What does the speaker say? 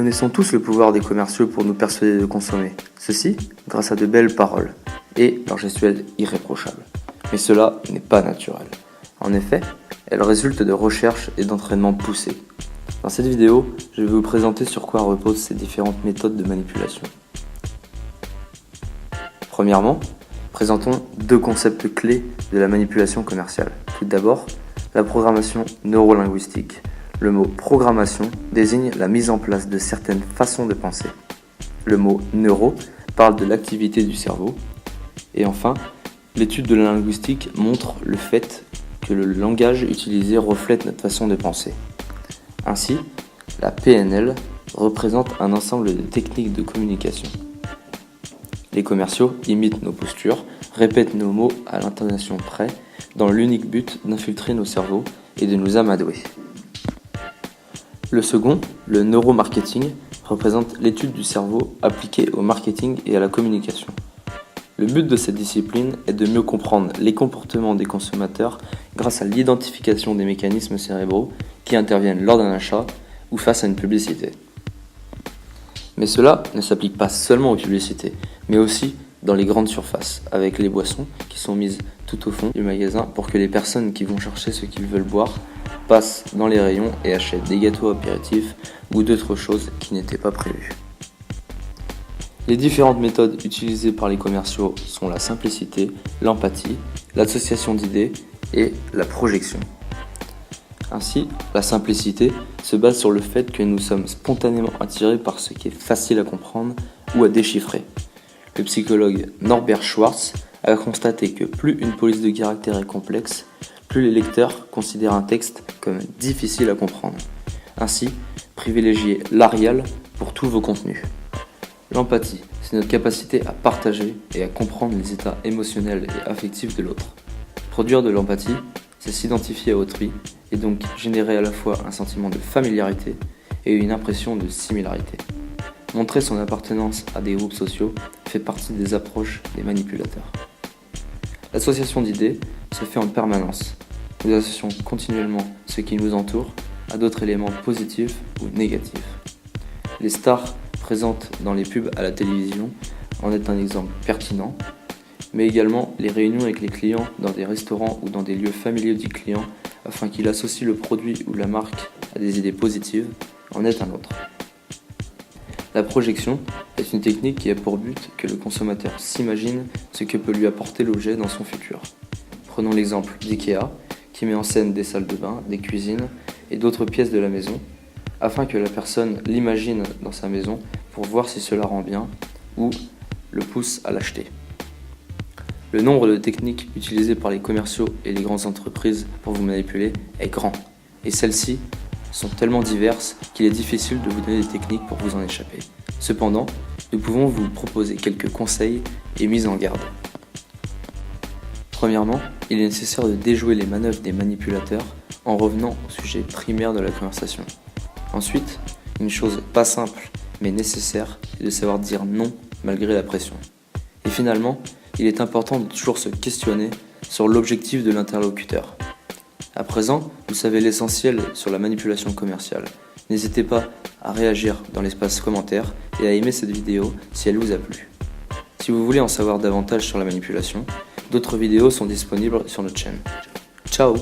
connaissons tous le pouvoir des commerciaux pour nous persuader de consommer. Ceci grâce à de belles paroles et leur gestuelle irréprochable. Mais cela n'est pas naturel. En effet, elles résultent de recherches et d'entraînements poussés. Dans cette vidéo, je vais vous présenter sur quoi reposent ces différentes méthodes de manipulation. Premièrement, présentons deux concepts clés de la manipulation commerciale. Tout d'abord, la programmation neurolinguistique. Le mot programmation désigne la mise en place de certaines façons de penser. Le mot neuro parle de l'activité du cerveau. Et enfin, l'étude de la linguistique montre le fait que le langage utilisé reflète notre façon de penser. Ainsi, la PNL représente un ensemble de techniques de communication. Les commerciaux imitent nos postures, répètent nos mots à l'intonation près, dans l'unique but d'infiltrer nos cerveaux et de nous amadouer. Le second, le neuromarketing, représente l'étude du cerveau appliquée au marketing et à la communication. Le but de cette discipline est de mieux comprendre les comportements des consommateurs grâce à l'identification des mécanismes cérébraux qui interviennent lors d'un achat ou face à une publicité. Mais cela ne s'applique pas seulement aux publicités, mais aussi dans les grandes surfaces, avec les boissons qui sont mises tout au fond du magasin pour que les personnes qui vont chercher ce qu'ils veulent boire passent dans les rayons et achètent des gâteaux apéritifs ou d'autres choses qui n'étaient pas prévues. Les différentes méthodes utilisées par les commerciaux sont la simplicité, l'empathie, l'association d'idées et la projection. Ainsi, la simplicité se base sur le fait que nous sommes spontanément attirés par ce qui est facile à comprendre ou à déchiffrer. Le psychologue Norbert Schwartz a constaté que plus une police de caractère est complexe, plus les lecteurs considèrent un texte comme difficile à comprendre. Ainsi, privilégiez l'Arial pour tous vos contenus. L'empathie, c'est notre capacité à partager et à comprendre les états émotionnels et affectifs de l'autre. Produire de l'empathie, c'est s'identifier à autrui et donc générer à la fois un sentiment de familiarité et une impression de similarité. Montrer son appartenance à des groupes sociaux fait partie des approches des manipulateurs. L'association d'idées se fait en permanence. Nous associons continuellement ce qui nous entoure à d'autres éléments positifs ou négatifs. Les stars présentes dans les pubs à la télévision en est un exemple pertinent, mais également les réunions avec les clients dans des restaurants ou dans des lieux familiers du client afin qu'il associe le produit ou la marque à des idées positives en est un autre. La projection est une technique qui a pour but que le consommateur s'imagine ce que peut lui apporter l'objet dans son futur. Prenons l'exemple d'IKEA, qui met en scène des salles de bain, des cuisines et d'autres pièces de la maison, afin que la personne l'imagine dans sa maison pour voir si cela rend bien ou le pousse à l'acheter. Le nombre de techniques utilisées par les commerciaux et les grandes entreprises pour vous manipuler est grand, et celles-ci sont tellement diverses qu'il est difficile de vous donner des techniques pour vous en échapper. Cependant, nous pouvons vous proposer quelques conseils et mises en garde. Premièrement, il est nécessaire de déjouer les manœuvres des manipulateurs en revenant au sujet primaire de la conversation. Ensuite, une chose pas simple mais nécessaire est de savoir dire non malgré la pression. Et finalement, il est important de toujours se questionner sur l'objectif de l'interlocuteur. À présent, vous savez l'essentiel sur la manipulation commerciale. N'hésitez pas à réagir dans l'espace commentaire et à aimer cette vidéo si elle vous a plu. Si vous voulez en savoir davantage sur la manipulation, d'autres vidéos sont disponibles sur notre chaîne. Ciao!